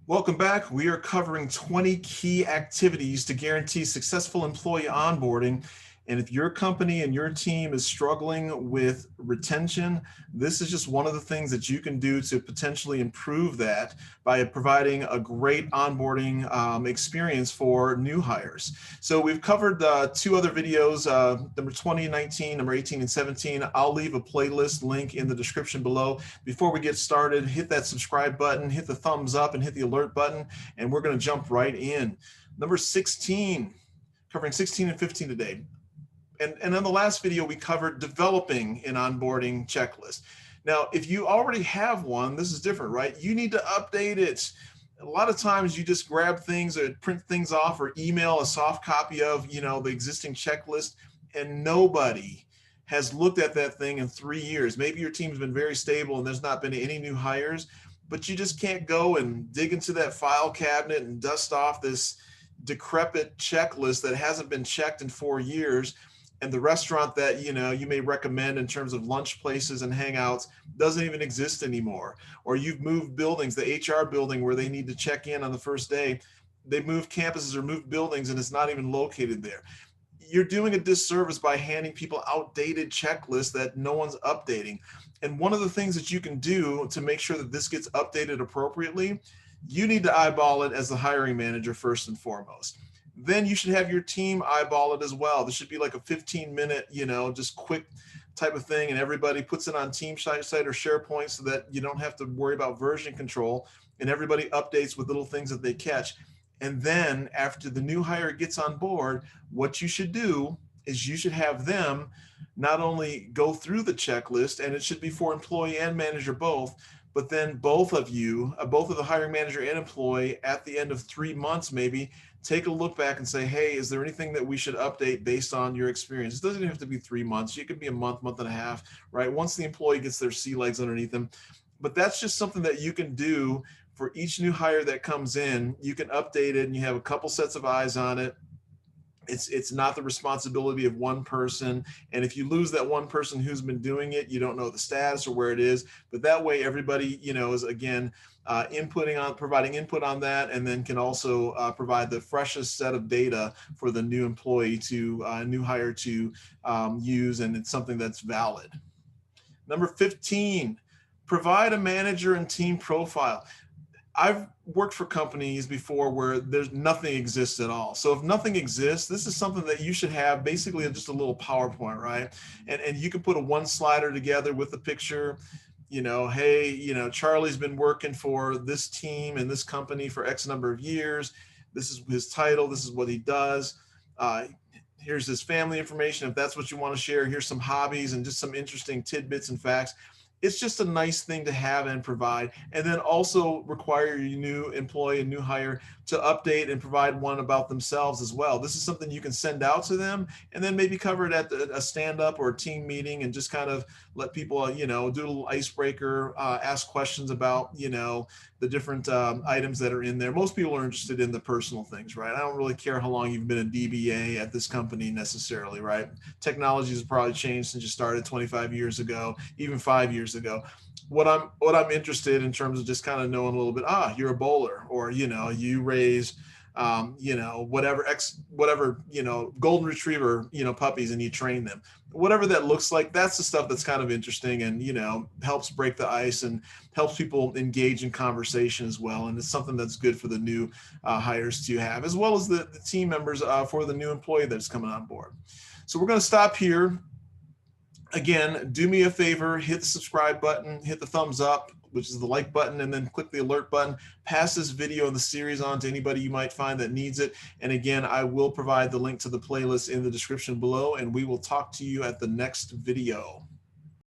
Welcome back. We are covering 20 key activities to guarantee successful employee onboarding. And if your company and your team is struggling with retention, this is just one of the things that you can do to potentially improve that by providing a great onboarding experience for new hires. So we've covered two other videos, number 20 19, number 18 and 17. I'll leave a playlist link in the description below. Before we get started, hit that subscribe button, hit the thumbs up, and hit the alert button, and we're going to jump right in. Number 16, covering 16 and 15 today. And in the last video, we covered developing an onboarding checklist. Now, if you already have one, this is different, right? You need to update it. A lot of times you just grab things or print things off or email a soft copy of, the existing checklist, and nobody has looked at that thing in 3 years. Maybe your team's been very stable and there's not been any new hires, but you just can't go and dig into that file cabinet and dust off this decrepit checklist that hasn't been checked in 4 years. And the restaurant that you may recommend in terms of lunch places and hangouts doesn't even exist anymore. Or you've moved buildings, the HR building where they need to check in on the first day, they've moved campuses or moved buildings and it's not even located there. You're doing a disservice by handing people outdated checklists that no one's updating. And one of the things that you can do to make sure that this gets updated appropriately, you need to eyeball it as the hiring manager first and foremost. Then you should have your team eyeball it as well. This should be like a 15-minute, just quick type of thing, and everybody puts it on Teamsite or SharePoint so that you don't have to worry about version control, and everybody updates with little things that they catch. And then after the new hire gets on board, what you should do is you should have them not only go through the checklist, and it should be for employee and manager both, but then both of you, both of the hiring manager and employee, at the end of 3 months maybe, take a look back and say, hey, is there anything that we should update based on your experience? It doesn't have to be 3 months. It could be a month, month and a half, right? Once the employee gets their sea legs underneath them. But that's just something that you can do for each new hire that comes in. You can update it and you have a couple sets of eyes on it. It's not the responsibility of one person. And if you lose that one person who's been doing it, you don't know the status or where it is. But that way, everybody, is again, providing input on that, and then can also provide the freshest set of data for the new employee to new hire to use. And it's something that's valid. Number 15, provide a manager and team profile. I've worked for companies before where there's nothing exists at all. So if nothing exists, this is something that you should have basically just a little PowerPoint, right? And you can put a one slider together with the picture, hey, Charlie's been working for this team and this company for X number of years. This is his title. This is what he does. Here's his family information. If that's what you want to share, here's some hobbies and just some interesting tidbits and facts. It's just a nice thing to have and provide, and then also require your new employee and new hire to update and provide one about themselves as well. This is something you can send out to them and then maybe cover it at a stand-up or a team meeting and just kind of let people, do a little icebreaker, ask questions about, the different items that are in there. Most people are interested in the personal things, right? I don't really care how long you've been a DBA at this company necessarily, right? Technology has probably changed since you started 25 years ago, even 5 years ago. What I'm interested in terms of just kind of knowing a little bit, you're a bowler, or, you raise, whatever, golden retriever, puppies, and you train them. Whatever that looks like, that's the stuff that's kind of interesting and, helps break the ice and helps people engage in conversation as well. And it's something that's good for the new hires to have, as well as the team members for the new employee that's coming on board. So we're going to stop here. Again, do me a favor, hit the subscribe button, hit the thumbs up, which is the like button, and then click the alert button. Pass this video in the series on to anybody you might find that needs it. And again, I will provide the link to the playlist in the description below, and we will talk to you at the next video.